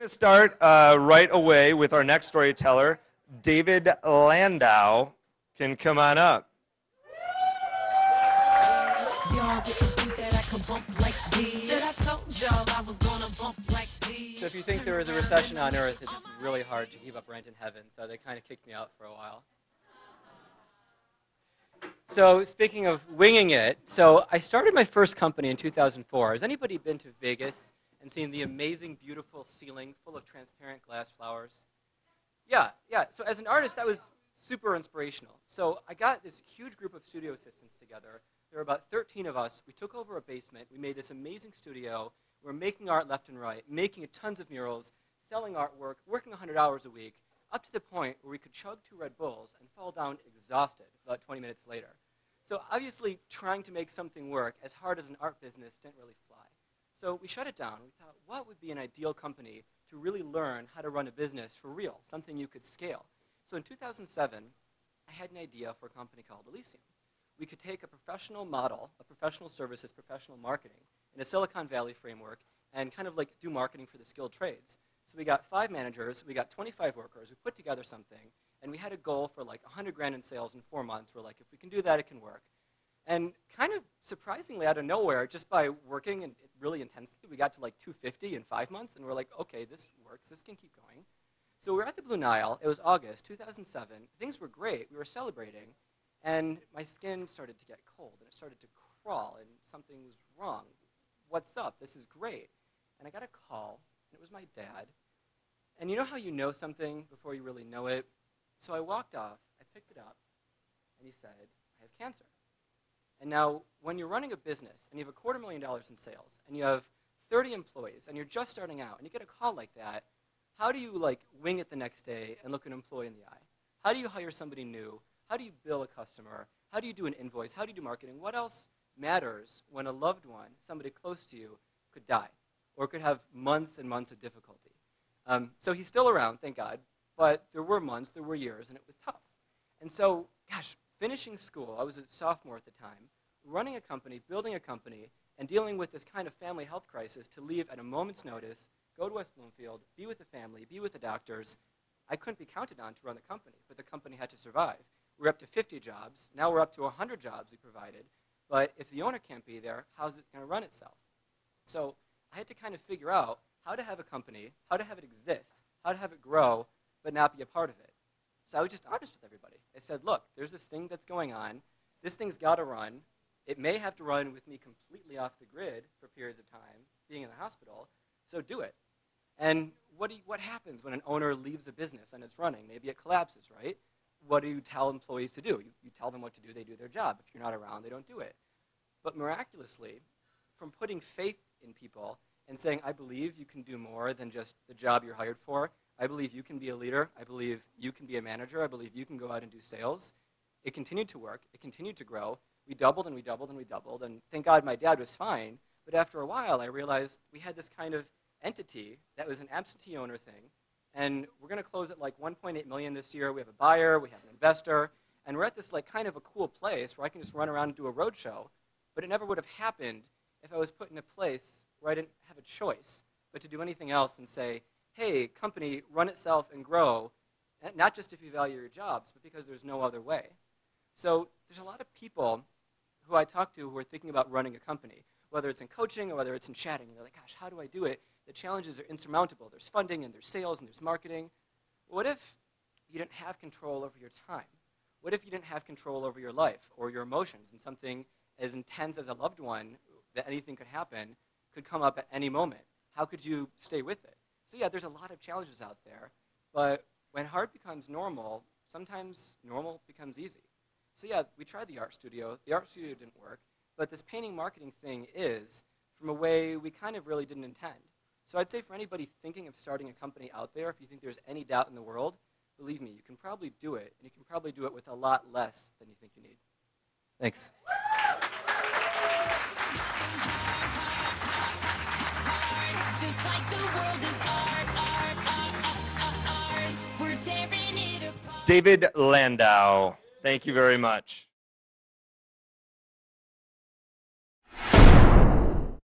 To start right away with our next storyteller, David Landau can come on up. So if you think there was a recession on Earth, it's really hard to keep up rent in heaven, so they kind of kicked me out for a while. So speaking of winging it, so I started my first company in 2004. Has anybody been to Vegas and seen the amazing, beautiful ceiling full of transparent glass flowers? Yeah. So as an artist, that was super inspirational. So I got this huge group of studio assistants together. There were about 13 of us. We took over a basement. We made this amazing studio. We're making art left and right, making tons of murals, selling artwork, working 100 hours a week, up to the point where we could chug 2 Red Bulls and fall down exhausted about 20 minutes later. So obviously, trying to make something work as hard as an art business didn't really fly. So we shut it down. We thought, what would be an ideal company to really learn how to run a business for real, something you could scale? So in 2007, I had an idea for a company called Elysium. We could take a professional model, a professional services, professional marketing, in a Silicon Valley framework, and kind of like do marketing for the skilled trades. So we got 5 managers, we got 25 workers, we put together something, and we had a goal for like 100 grand in sales in 4 months. We're like, if we can do that, it can work. And kind of surprisingly out of nowhere, just by working really intensely, we got to like 250 in 5 months, and we're like, okay, this works, this can keep going. So we were at the Blue Nile, it was August 2007, things were great, we were celebrating, and my skin started to get cold, and it started to crawl, and something was wrong. What's up? This is great. And I got a call, and it was my dad. And you know how you know something before you really know it? So I walked off, I picked it up, and he said, I have cancer. And now, when you're running a business, and you have $250,000 in sales, and you have 30 employees, and you're just starting out, and you get a call like that, how do you like wing it the next day and look an employee in the eye? How do you hire somebody new? How do you bill a customer? How do you do an invoice? How do you do marketing? What else matters when a loved one, somebody close to you, could die or could have months and months of difficulty? So he's still around, thank God, but there were months, there were years, and it was tough. And so, gosh, finishing school, I was a sophomore at the time, running a company, building a company, and dealing with this kind of family health crisis to leave at a moment's notice, go to West Bloomfield, be with the family, be with the doctors. I couldn't be counted on to run the company, but the company had to survive. We're up to 50 jobs. Now we're up to 100 jobs we provided. But if the owner can't be there, how's it going to run itself? So I had to kind of figure out how to have a company, how to have it exist, how to have it grow, but not be a part of it. So I was just honest with everybody. I said, look, there's this thing that's going on. This thing's got to run. It may have to run with me completely off the grid for periods of time, being in the hospital, so do it. And what happens when an owner leaves a business and it's running? Maybe it collapses, right? What do you tell employees to do? You tell them what to do, they do their job. If you're not around, they don't do it. But miraculously, from putting faith in people and saying, I believe you can do more than just the job you're hired for, I believe you can be a leader, I believe you can be a manager, I believe you can go out and do sales, it continued to work, it continued to grow. We doubled and we doubled and we doubled, and thank God my dad was fine, but after a while I realized we had this kind of entity that was an absentee owner thing, and we're going to close at like 1.8 million this year. We have a buyer, we have an investor, and we're at this like kind of a cool place where I can just run around and do a roadshow, but it never would have happened if I was put in a place where I didn't have a choice but to do anything else than say, hey, company, run itself and grow, not just if you value your jobs, but because there's no other way. So there's a lot of people who I talk to who are thinking about running a company, whether it's in coaching or whether it's in chatting. They're like, gosh, how do I do it? The challenges are insurmountable. There's funding and there's sales and there's marketing. What if you didn't have control over your time? What if you didn't have control over your life or your emotions, and something as intense as a loved one that anything could happen could come up at any moment? How could you stay with it? So yeah, there's a lot of challenges out there, but when hard becomes normal, sometimes normal becomes easy. So yeah, we tried the art studio. The art studio didn't work, but this painting marketing thing is from a way we kind of really didn't intend. So I'd say for anybody thinking of starting a company out there, if you think there's any doubt in the world, believe me, you can probably do it, and you can probably do it with a lot less than you think you need. Thanks. Just like the world is David Landau, thank you very much.